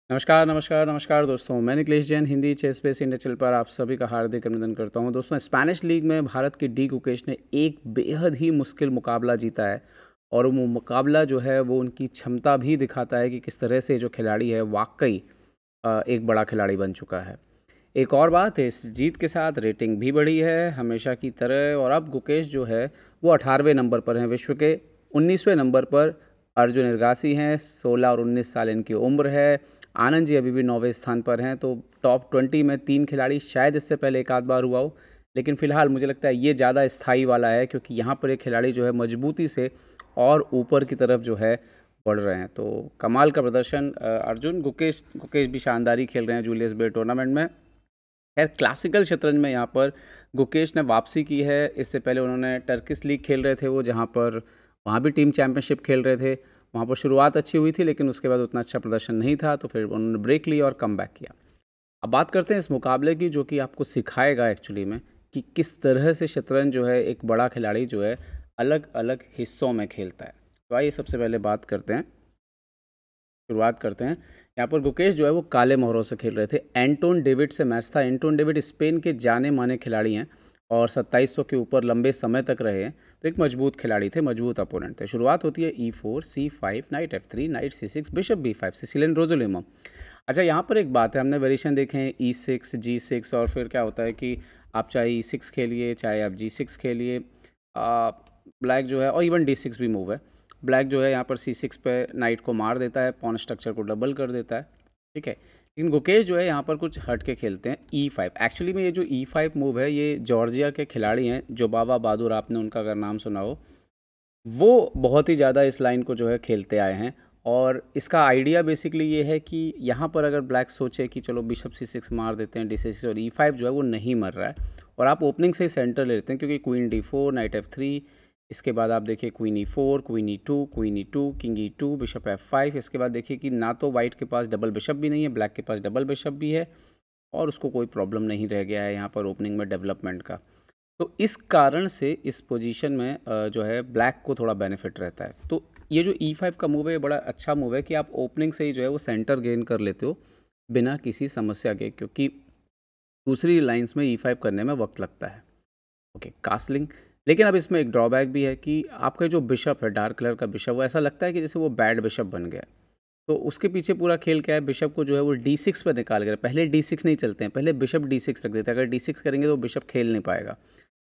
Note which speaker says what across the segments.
Speaker 1: नमस्कार, नमस्कार, नमस्कार दोस्तों। मैं Nikhilesh Jain Hindi chess space India channel पर आप सभी का हार्दिक अभिनंदन करता हूं। दोस्तों, स्पेनिश लीग में भारत के डी गुकेश ने एक बेहद ही मुश्किल मुकाबला जीता है और वो मुकाबला जो है वो उनकी क्षमता भी दिखाता है कि किस तरह से जो खिलाड़ी है वाकई एक बड़ा खिलाड़ी बन चुका है। एक और बात है, इस जीत के साथ रेटिंग भी बढ़ी है हमेशा की तरह और अब गुकेश जो है वो 18वें नंबर पर हैं। विश्व के 19वें नंबर पर अर्जुन एरगासी हैं, 16 और 19 साल इनकी उम्र है। आनंद जी अभी भी 9वें स्थान पर हैं। तो टॉप 20 में 3 खिलाड़ी, शायद इससे पहले एक आध बार हुआ हो, लेकिन फ़िलहाल मुझे लगता है ये ज़्यादा स्थायी वाला है, क्योंकि यहाँ पर एक खिलाड़ी जो है मजबूती से और ऊपर की तरफ जो है बढ़ रहे हैं। तो कमाल का प्रदर्शन अर्जुन। गुकेश भी शानदारी खेल रहे हैं जूलियस बेयर टूर्नामेंट में। खैर, क्लासिकल शतरंज में यहाँ पर गुकेश ने वापसी की है। इससे पहले उन्होंने टर्किश लीग खेल रहे थे वो, जहाँ पर वहाँ भी टीम चैंपियनशिप खेल रहे थे। वहाँ पर शुरुआत अच्छी हुई थी, लेकिन उसके बाद उतना अच्छा प्रदर्शन नहीं था, तो फिर उन्होंने ब्रेक लिया और कम बैक किया। अब बात करते हैं इस मुकाबले की, जो कि आपको सिखाएगा एक्चुअली में कि किस तरह से शतरंज जो है एक बड़ा खिलाड़ी जो है अलग अलग हिस्सों में खेलता है। तो आइए सबसे पहले शुरुआत करते हैं। यहाँ पर गुकेश जो है वो काले मोहरों से खेल रहे थे। एंटोन डेविड से मैच था। एंटोन डेविड स्पेन के जाने माने खिलाड़ी हैं और 2700 के ऊपर लंबे समय तक रहे हैं। तो एक मजबूत खिलाड़ी थे, मजबूत अपोनेंट थे। शुरुआत होती है E4, C5, knight F3, knight C6, bishop B5, Sicilian Rossolimo. अच्छा, यहाँ पर एक बात है, हमने वेरिएशन देखे हैं E6, G6 और फिर क्या होता है कि आप चाहे E6 खेलिए, चाहे आप G6 खेलिए, ब्लैक जो है, और इवन D6 भी मूव है। ब्लैक जो है यहाँ पर C6 पे नाइट को मार देता है, पॉन स्ट्रक्चर को डबल कर देता है, ठीक है। लेकिन गुकेश जो है यहाँ पर कुछ हट के खेलते हैं E5। एक्चुअली में ये जो E5 मूव है, ये जॉर्जिया के खिलाड़ी हैं जोबावा बहादुर, आपने उनका अगर नाम सुना हो, वो बहुत ही ज़्यादा इस लाइन को जो है खेलते आए हैं। और इसका आइडिया बेसिकली ये है कि यहाँ पर अगर ब्लैक सोचे कि चलो बिशप C6 मार देते हैं, D6 और E5 जो है वो नहीं मर रहा है, और आप ओपनिंग से ही सेंटर ले लेते हैं, क्योंकि क्वीन D4, नाइट F3, इसके बाद आप देखिए queen E4, queen E2, king E2, bishop F5। इसके बाद देखिए कि ना तो वाइट के पास डबल बिशप भी नहीं है, ब्लैक के पास डबल बिशप भी है, और उसको कोई प्रॉब्लम नहीं रह गया है यहाँ पर ओपनिंग में डेवलपमेंट का। तो इस कारण से इस पोजीशन में जो है ब्लैक को थोड़ा बेनिफिट रहता है। तो ये जो E5 का मूव है, ये बड़ा अच्छा मूव है कि आप ओपनिंग से ही जो है वो सेंटर गेन कर लेते हो बिना किसी समस्या के, क्योंकि दूसरी लाइंस में E5 करने में वक्त लगता है। ओके, कास्लिंग। लेकिन अब इसमें एक ड्रॉबैक भी है कि आपका जो बिशप है, डार्क कलर का बिशप, वो ऐसा लगता है कि जैसे वो बैड बिशप बन गया। तो उसके पीछे पूरा खेल क्या है, बिशप को जो है वो D6 पर निकाल कर, पहले D6 नहीं चलते हैं, पहले बिशप D6 रख देते हैं। अगर D6 करेंगे तो बिशप खेल नहीं पाएगा।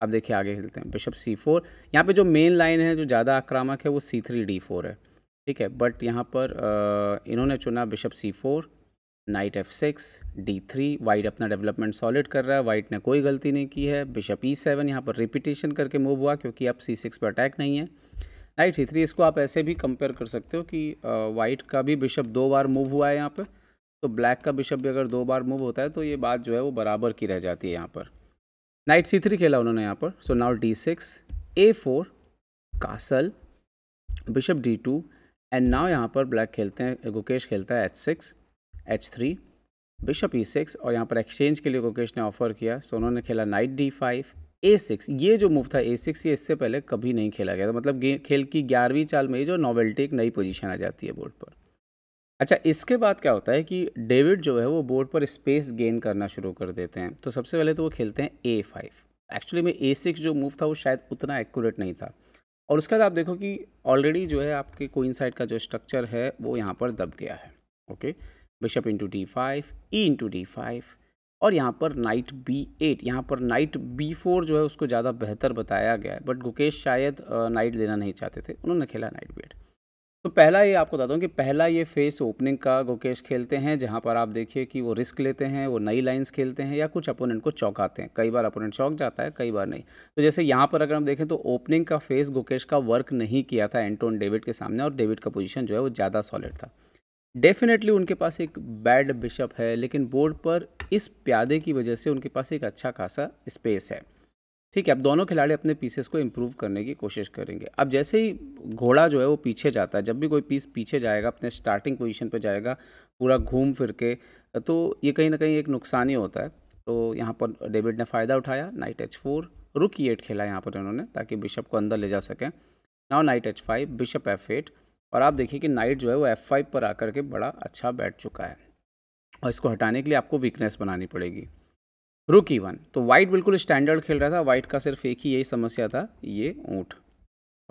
Speaker 1: अब देखिए आगे खेलते हैं बिशप C4। यहाँ पे जो मेन लाइन है, जो ज़्यादा आक्रामक है, वो C3 D4 है, ठीक है। बट यहाँ पर इन्होंने चुना bishop C4, night F6, D3। White अपना डेवलपमेंट सॉलिड कर रहा है, वाइट ने कोई गलती नहीं की है। बिशप E7 यहाँ पर रिपीटेशन करके मूव हुआ, क्योंकि अब C6 पर अटैक नहीं है। नाइट C3, इसको आप ऐसे भी कंपेयर कर सकते हो कि वाइट का भी बिशप 2 बार मूव हुआ है यहाँ पर, तो ब्लैक का बिशप भी अगर 2 बार मूव होता है तो ये बात जो है वो बराबर की रह जाती है। यहाँ पर नाइट C3 खेला उन्होंने यहाँ पर। So now D6, A4, castle, bishop D2, and now यहाँ पर ब्लैक खेलते हैं, गुकेश खेलता है H6, H3, बिशप E6, और यहाँ पर एक्सचेंज के लिए गुकेश ने ऑफर किया। सो उन्होंने खेला नाइट D5, A6। ये जो मूव था A6, ये इससे पहले कभी नहीं खेला गया था। मतलब खेल की 11वीं चाल में ही जो नॉवेल्टी, एक नई पोजीशन आ जाती है बोर्ड पर। अच्छा, इसके बाद क्या होता है कि डेविड जो है वो बोर्ड पर स्पेस गेन करना शुरू कर देते हैं। तो सबसे पहले तो वो खेलते हैं A5। एक्चुअली में A6 जो मूव था वो शायद उतना एक्यूरेट नहीं था, और उसके बाद आप देखो कि ऑलरेडी जो है आपके क्वीन साइड का जो स्ट्रक्चर है वो यहाँ पर दब गया है। Okay, bishop into D5, E into D5, और यहाँ पर नाइट B8। यहाँ पर नाइट B4 जो है उसको ज़्यादा बेहतर बताया गया है, बट गुकेश शायद नाइट देना नहीं चाहते थे, उन्होंने खेला नाइट B8। तो पहला ये आपको बताता हूँ कि पहला ये फेस ओपनिंग का गुकेश खेलते हैं, जहाँ पर आप देखिए कि वो रिस्क लेते हैं, वो नई लाइंस खेलते हैं या कुछ अपोनेंट को चौंकाते हैं। कई बार अपोनेंट चौंक जाता है, कई बार नहीं। तो जैसे यहाँ पर अगर हम देखें तो ओपनिंग का फेस गुकेश का वर्क नहीं किया था एंटोन डेविड के सामने, और डेविड का पोजीशन जो है वो ज़्यादा सॉलिड था। डेफिनेटली उनके पास एक बैड बिशप है, लेकिन बोर्ड पर इस प्यादे की वजह से उनके पास एक अच्छा खासा स्पेस है, ठीक है। अब दोनों खिलाड़ी अपने पीसेस को इम्प्रूव करने की कोशिश करेंगे। अब जैसे ही घोड़ा जो है वो पीछे जाता है, जब भी कोई पीस पीछे जाएगा, अपने स्टार्टिंग पोजीशन पे जाएगा पूरा घूम फिर के, तो ये कहीं ना कहीं एक नुकसान ही होता है। तो यहाँ पर डेविड ने फ़ायदा उठाया, नाइट H4, रुक E8 खेला यहाँ पर इन्होंने, ताकि बिशप को अंदर ले जा सकें। Now night H5, bishop F8, और आप देखिए कि नाइट जो है वो F5 पर आकर के बड़ा अच्छा बैठ चुका है। और इसको हटाने के लिए आपको वीकनेस बनानी पड़ेगी। रुक E1, तो वाइट बिल्कुल स्टैंडर्ड खेल रहा था, वाइट का सिर्फ एक ही यही समस्या था, ये ऊँट।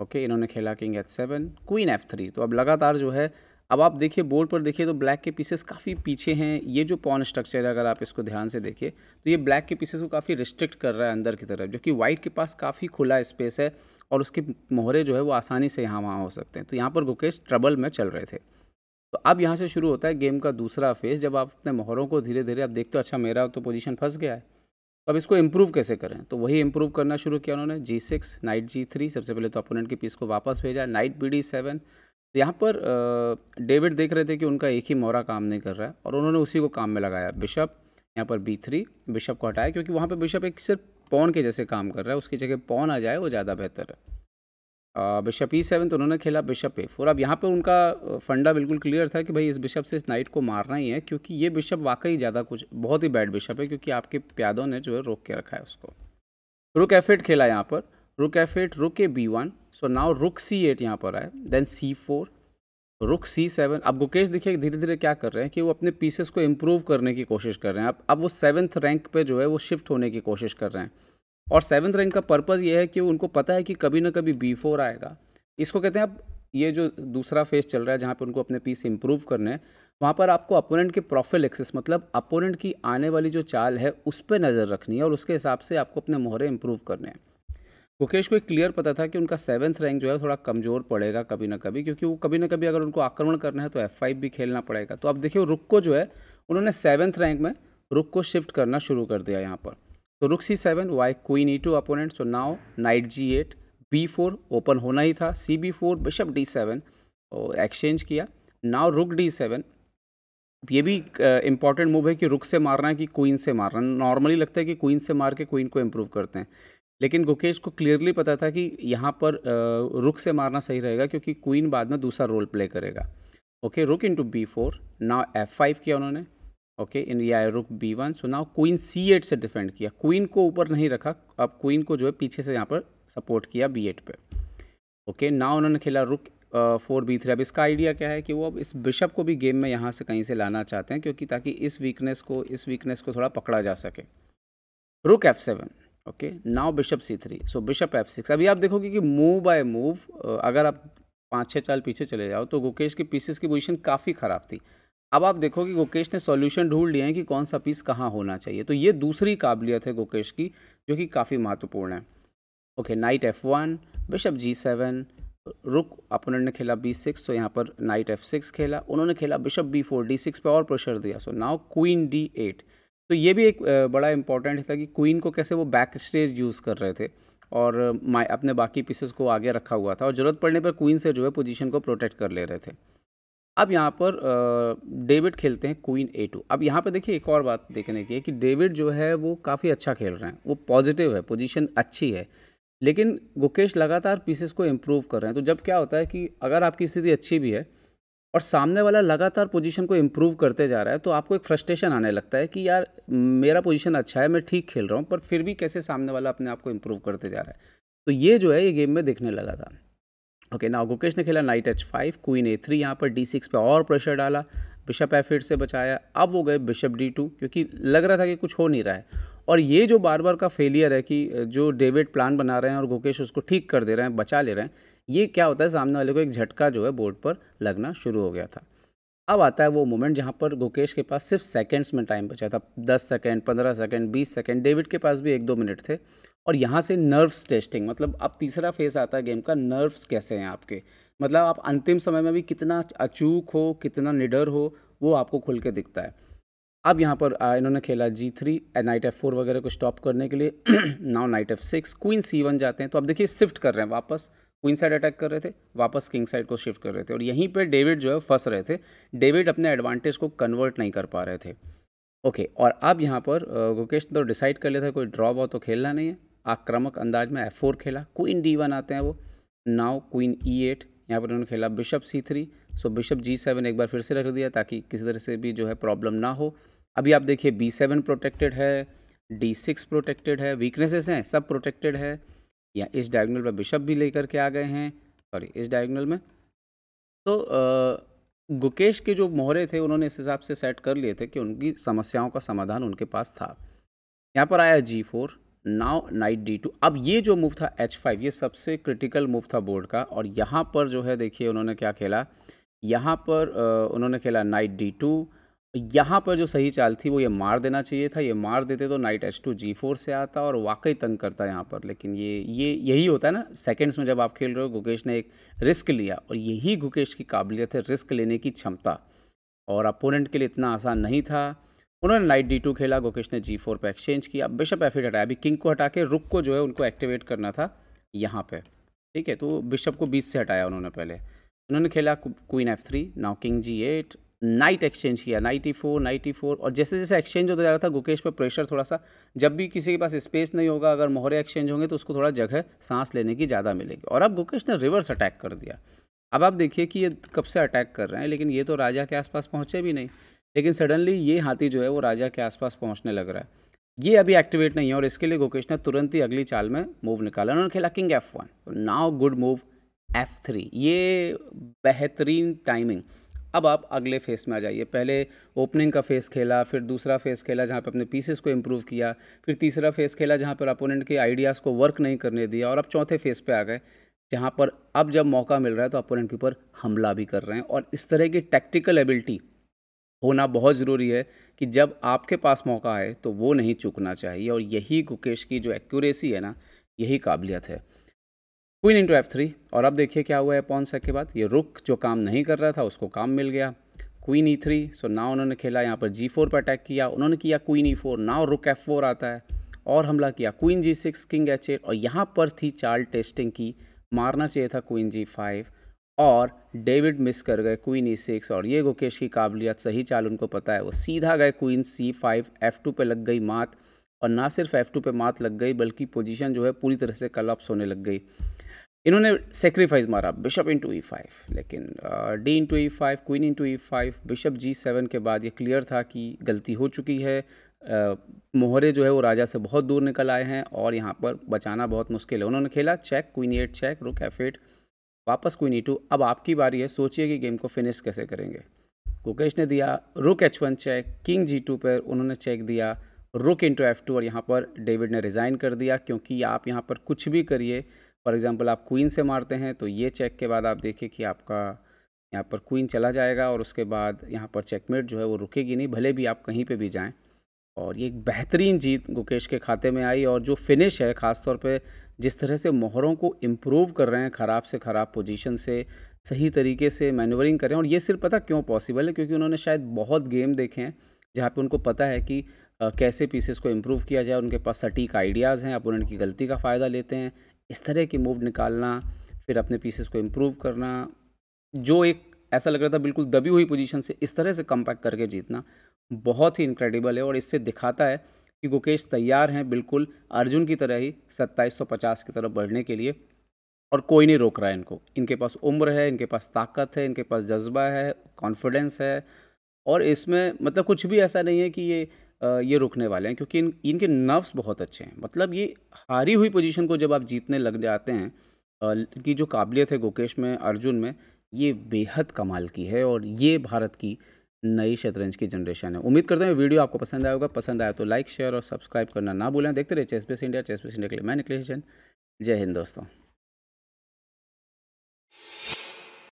Speaker 1: ओके, इन्होंने खेला किंग H7, क्वीन F3। तो अब लगातार जो है, अब आप देखिए बोर्ड पर देखिए तो ब्लैक के पीसेस काफ़ी पीछे हैं। ये जो पॉन स्ट्रक्चर है, अगर आप इसको ध्यान से देखिए तो ये ब्लैक के पीसेस को काफ़ी रिस्ट्रिक्ट कर रहा है अंदर की तरफ, जबकि वाइट के पास काफ़ी खुला स्पेस है और उसके मोहरे जो है वो आसानी से यहाँ वहाँ हो सकते हैं। तो यहाँ पर गुकेश ट्रबल में चल रहे थे। तो अब यहाँ से शुरू होता है गेम का दूसरा फेज़, जब आप अपने मोहरों को धीरे धीरे आप देखते हो, अच्छा मेरा तो पोजीशन फंस गया है, तो अब इसको इम्प्रूव कैसे करें। तो वही इम्प्रूव करना शुरू किया उन्होंने, G6, नाइट G3। सबसे पहले तो अपोनेंट के पीस को वापस भेजा, नाइट BD7। तो यहाँ पर डेविड देख रहे थे कि उनका एक ही मोहरा काम नहीं कर रहा है और उन्होंने उसी को काम में लगाया। बिशप यहाँ पर B3, बिशप को हटाया क्योंकि वहाँ पर बिशप एक सिर्फ पॉन के जैसे काम कर रहा है, उसकी जगह पॉन आ जाए वो ज़्यादा बेहतर है। बिशप E7, तो उन्होंने खेला बिशप A4। अब यहाँ पर उनका फंडा बिल्कुल क्लियर था कि भाई इस बिशप से इस नाइट को मारना ही है, क्योंकि ये बिशप वाकई ज़्यादा कुछ बहुत ही बैड बिशप है, क्योंकि आपके प्यादों ने जो है रोक के रखा है उसको। रुक F8 खेला यहाँ पर, रुक F8, रुक B1। सो नाउ रुक C8 यहाँ पर आए, देन C4, रुक C7। अब गुकेश देखिए धीरे धीरे क्या कर रहे हैं कि वो अपने पीसेस को इम्प्रूव करने की कोशिश कर रहे हैं। अब वो 7th रैंक पे जो है वो शिफ्ट होने की कोशिश कर रहे हैं, और 7th रैंक का पर्पज़ ये है कि उनको पता है कि कभी ना कभी B4 आएगा। इसको कहते हैं, अब ये जो दूसरा फेज चल रहा है जहाँ पे उनको अपने पीस इंप्रूव करने हैं, वहाँ पर आपको अपोनेंट के प्रोफाइल एक्सेस, मतलब अपोनेंट की आने वाली जो चाल है उस पर नज़र रखनी है और उसके हिसाब से आपको अपने मोहरे इंप्रूव करने हैं। गुकेश को एक क्लियर पता था कि उनका 7th रैंक जो है थोड़ा कमज़ोर पड़ेगा कभी ना कभी, क्योंकि वो कभी ना कभी अगर उनको आक्रमण करना है तो F5 भी खेलना पड़ेगा। तो अब देखिए रुक को जो है उन्होंने 7th रैंक में रुक को शिफ्ट करना शुरू कर दिया यहाँ पर। तो रुक C7, वाई queen E2 opponent. So now knight G8, B4 open होना ही था, CB4, बिशप D7 और एक्सचेंज किया। नाउ रुक D7। ये भी इंपॉर्टेंट मूव है कि रुक से मारना है कि क्वीन से मारना। नॉर्मली लगता है कि क्वीन से मार के क्वीन को इम्प्रूव करते हैं, लेकिन गुकेश को क्लियरली पता था कि यहाँ पर रुक से मारना सही रहेगा, क्योंकि क्वीन बाद में दूसरा रोल प्ले करेगा। ओके, रुक इंटू B4, नाउ F5 किया उन्होंने। ओके, इन या रुक B1। So now queen C8 से डिफेंड किया, क्वीन को ऊपर नहीं रखा, अब क्वीन को जो है पीछे से यहाँ पर सपोर्ट किया B8 पे। ओके, नाउ उन्होंने खेला रुक 4B3। अब इसका आइडिया क्या है कि वो अब इस बिशप को भी गेम में यहाँ से कहीं से लाना चाहते हैं, क्योंकि ताकि इस वीकनेस को थोड़ा पकड़ा जा सके। रुक F7। Okay, now bishop C3। सो बिशप F6। अभी आप देखोगे कि मूव बाय मूव अगर आप 5-6 चाल पीछे चले जाओ तो गुकेश के पीसेस की पोजीशन काफ़ी ख़राब थी। अब आप देखो कि गुकेश ने सॉल्यूशन ढूंढ लिया है कि कौन सा पीस कहाँ होना चाहिए। तो ये दूसरी काबिलियत है गुकेश की, जो कि काफ़ी महत्वपूर्ण है। Okay, night F1, bishop G7, रुक अपोनेंट ने खेला B6, तो यहाँ पर नाइट F6 खेला, उन्होंने खेला बिशप B4, D6 पे और प्रेशर दिया। So now queen D8। तो ये भी एक बड़ा इंपॉर्टेंट था कि क्वीन को कैसे वो बैक स्टेज यूज़ कर रहे थे और अपने बाकी पीसेस को आगे रखा हुआ था, और ज़रूरत पड़ने पर क्वीन से जो है पोजीशन को प्रोटेक्ट कर ले रहे थे। अब यहाँ पर डेविड खेलते हैं क्वीन A2। अब यहाँ पर देखिए एक और बात देखने की है कि डेविड जो है वो काफ़ी अच्छा खेल रहे हैं, वो पॉजिटिव है, पोजीशन अच्छी है, लेकिन गुकेश लगातार पीसेस को इम्प्रूव कर रहे हैं। तो जब क्या होता है कि अगर आपकी स्थिति अच्छी भी है और सामने वाला लगातार पोजीशन को इम्प्रूव करते जा रहा है, तो आपको एक फ्रस्ट्रेशन आने लगता है कि यार मेरा पोजीशन अच्छा है, मैं ठीक खेल रहा हूँ, पर फिर भी कैसे सामने वाला अपने आप को इम्प्रूव करते जा रहा है। तो ये जो है ये गेम में देखने लगा था। ओके, नाउ गुकेश ने खेला नाइट H5, क्वीन A3, यहाँ पर D6 पे और प्रेशर डाला, बिशप F8 से बचाया। अब वो गए बिशप D2, क्योंकि लग रहा था कि कुछ हो नहीं रहा है। और ये जो बार बार का फेलियर है कि जो डेविड प्लान बना रहे हैं और गुकेश उसको ठीक कर दे रहे हैं, बचा ले रहे हैं, ये क्या होता है, सामने वाले को एक झटका जो है बोर्ड पर लगना शुरू हो गया था। अब आता है वो मोमेंट जहाँ पर गुकेश के पास सिर्फ सेकंड्स में टाइम बचा था, 10 सेकंड, 15 सेकंड, 20 सेकंड, डेविड के पास भी 1-2 मिनट थे। और यहाँ से नर्व्स टेस्टिंग, मतलब अब तीसरा फेस आता है गेम का, नर्व्स कैसे हैं आपके, मतलब आप अंतिम समय में भी कितना अचूक हो, कितना निडर हो, वो आपको खुल के दिखता है। अब यहाँ पर इन्होंने खेला G3, नाइट F4 वगैरह को स्टॉप करने के लिए। Now night F6, queen C1 जाते हैं। तो अब देखिए शिफ्ट कर रहे हैं, वापस क्वीन साइड अटैक कर रहे थे, वापस किंग साइड को शिफ्ट कर रहे थे, और यहीं पे डेविड जो है फंस रहे थे। डेविड अपने एडवांटेज को कन्वर्ट नहीं कर पा रहे थे। ओके, और अब यहाँ पर गुकेश तो डिसाइड कर लिया था कोई ड्रॉ वॉ तो खेलना नहीं है। आक्रामक अंदाज में F4 खेला, क्वीन D1 आते हैं वो। नाउ क्वीन E8, यहाँ पर उन्होंने खेला बिशप C3। सो बिशप G7 एक बार फिर से रख दिया ताकि किसी तरह से भी जो है प्रॉब्लम ना हो। अभी आप देखिए B7 प्रोटेक्टेड है, D6 प्रोटेक्टेड है, वीकनेसेस हैं सब प्रोटेक्टेड है। या इस डायगोनल पर बिशप भी लेकर के आ गए हैं, सॉरी इस डायगोनल में। तो गुकेश के जो मोहरे थे उन्होंने इस हिसाब से सेट कर लिए थे कि उनकी समस्याओं का समाधान उनके पास था। यहाँ पर आया G4, नाउ नाइट D2। अब ये जो मूव था H5, ये सबसे क्रिटिकल मूव था बोर्ड का। और यहाँ पर जो है देखिए उन्होंने क्या खेला, यहाँ पर उन्होंने खेला नाइट D2। यहाँ पर जो सही चाल थी वो ये मार देना चाहिए था, ये मार देते तो नाइट H2 G4 से आता और वाकई तंग करता यहाँ पर। लेकिन ये यही होता है ना सेकंड्स में जब आप खेल रहे हो। गुकेश ने एक रिस्क लिया और यही गुकेश की काबिलियत है, रिस्क लेने की क्षमता, और अपोनेंट के लिए इतना आसान नहीं था। उन्होंने नाइट D2 खेला, गुकेश ने G4 पे एक्सचेंज किया, बिशप F8 हटाया। अभी किंग को हटा के रुक को जो है उनको एक्टिवेट करना था यहाँ पे, ठीक है। तो बिशप को बीच से हटाया उन्होंने पहले। उन्होंने खेला queen F3, now king G8, night exchange किया, नाइट E4 और जैसे जैसे एक्सचेंज होता जा रहा था गुकेश पे प्रेशर थोड़ा सा, जब भी किसी के पास स्पेस नहीं होगा, अगर मोहरे एक्सचेंज होंगे तो उसको थोड़ा जगह सांस लेने की ज़्यादा मिलेगी। और अब गुकेश ने रिवर्स अटैक कर दिया। अब आप देखिए कि ये कब से अटैक कर रहे हैं, लेकिन ये तो राजा के आसपास पहुँचे भी नहीं, लेकिन सडनली ये हाथी जो है वो राजा के आसपास पहुँचने लग रहा है। ये अभी एक्टिवेट नहीं है और इसके लिए गुकेश ने तुरंत ही अगली चाल में मूव निकाला। उन्होंने खेला king F1, now good move F3, ये बेहतरीन टाइमिंग। अब आप अगले फेस में आ जाइए। पहले ओपनिंग का फेस खेला, फिर दूसरा फेस खेला जहाँ पे अपने पीसेस को इम्प्रूव किया, फिर तीसरा फेस खेला जहाँ पर अपोनेंट के आइडियाज़ को वर्क नहीं करने दिया, और अब चौथे फेस पे आ गए जहाँ पर अब जब मौका मिल रहा है तो अपोनेंट के ऊपर हमला भी कर रहे हैं। और इस तरह की टैक्टिकल एबिलिटी होना बहुत ज़रूरी है कि जब आपके पास मौका आए तो वो नहीं चूकना चाहिए। और यही गुकेश की जो एक्यूरेसी है ना, यही काबिलियत है। क्वीन इंटू F3, और अब देखिए क्या हुआ है पॉन सेक के बाद। ये रुक जो काम नहीं कर रहा था उसको काम मिल गया। क्वीन E3, सो नाउ उन्होंने खेला यहाँ पर G4 पर अटैक किया। उन्होंने किया क्वीन E4, नाउ रुक F4 आता है और हमला किया। क्वीन G6, किंग H8, और यहाँ पर थी चाल टेस्टिंग की, मारना चाहिए था क्वीन G5 और डेविड मिस कर गए क्वीन E6। और ये गुकेश की काबिलियत, सही चाल उनको पता है, वो सीधा गए क्वीन C5, F2 पे लग गई मात। और ना सिर्फ F2 पे मात लग गई बल्कि पोजीशन जो है पूरी तरह से कलअप्स होने लग गई। इन्होंने सेक्रीफाइस मारा बिशप इंटू E5, लेकिन D into E5, queen into E5, bishop G7 के बाद ये क्लियर था कि गलती हो चुकी है। मोहरे जो है वो राजा से बहुत दूर निकल आए हैं और यहाँ पर बचाना बहुत मुश्किल है। उन्होंने खेला चेक, क्वीन E8 चेक, रुक F8, वापस क्वीन E2। अब आपकी बारी है, सोचिए कि गेम को फिनिश कैसे करेंगे। गुकेश ने दिया रुक H1 चेक, किंग G2 पर उन्होंने चेक दिया, रुक इंटू F2, और यहाँ पर डेविड ने रिज़ाइन कर दिया क्योंकि आप यहाँ पर कुछ भी करिए, फॉर एग्जांपल आप क्वीन से मारते हैं तो ये चेक के बाद आप देखिए कि आपका यहाँ पर क्वीन चला जाएगा और उसके बाद यहाँ पर चेकमेट जो है वो रुकेगी नहीं, भले भी आप कहीं पे भी जाएं। और ये एक बेहतरीन जीत गुकेश के खाते में आई। और जो फिनिश है, ख़ासतौर पे जिस तरह से मोहरों को इम्प्रूव कर रहे हैं, ख़राब से ख़राब पोजीशन से सही तरीके से मैन्यूवरिंग कर रहे हैं। और ये सिर्फ पता क्यों पॉसिबल है, क्योंकि उन्होंने शायद बहुत गेम देखे हैं जहाँ पे उनको पता है कि कैसे पीसेस को इम्प्रूव किया जाए। उनके पास सटीक आइडियाज़ हैं, अपोनेंट की गलती का फ़ायदा लेते हैं। इस तरह की मूव निकालना, फिर अपने पीसेस को इम्प्रूव करना, जो एक ऐसा लग रहा था बिल्कुल दबी हुई पोजीशन से इस तरह से कमबैक करके जीतना, बहुत ही इनक्रेडिबल है। और इससे दिखाता है कि गुकेश तैयार हैं बिल्कुल अर्जुन की तरह ही 2750 की तरफ बढ़ने के लिए, और कोई नहीं रोक रहा है इनको। इनके पास उम्र है, इनके पास ताकत है, इनके पास जज्बा है, कॉन्फिडेंस है, और इसमें मतलब कुछ भी ऐसा नहीं है कि ये रुकने वाले हैं, क्योंकि इनके नर्व्स बहुत अच्छे हैं। मतलब ये हारी हुई पोजीशन को जब आप जीतने लग जाते हैं, की जो काबिलियत है गुकेश में, अर्जुन में, ये बेहद कमाल की है। और ये भारत की नई शतरंज की जनरेशन है। उम्मीद करते हैं वीडियो आपको पसंद आया होगा। पसंद आया तो लाइक, शेयर और सब्सक्राइब करना ना भूलें। देखते रहिए ChessBase India. ChessBase India के लिए मैं निखिलेश जैन। जय हिंद दोस्तों।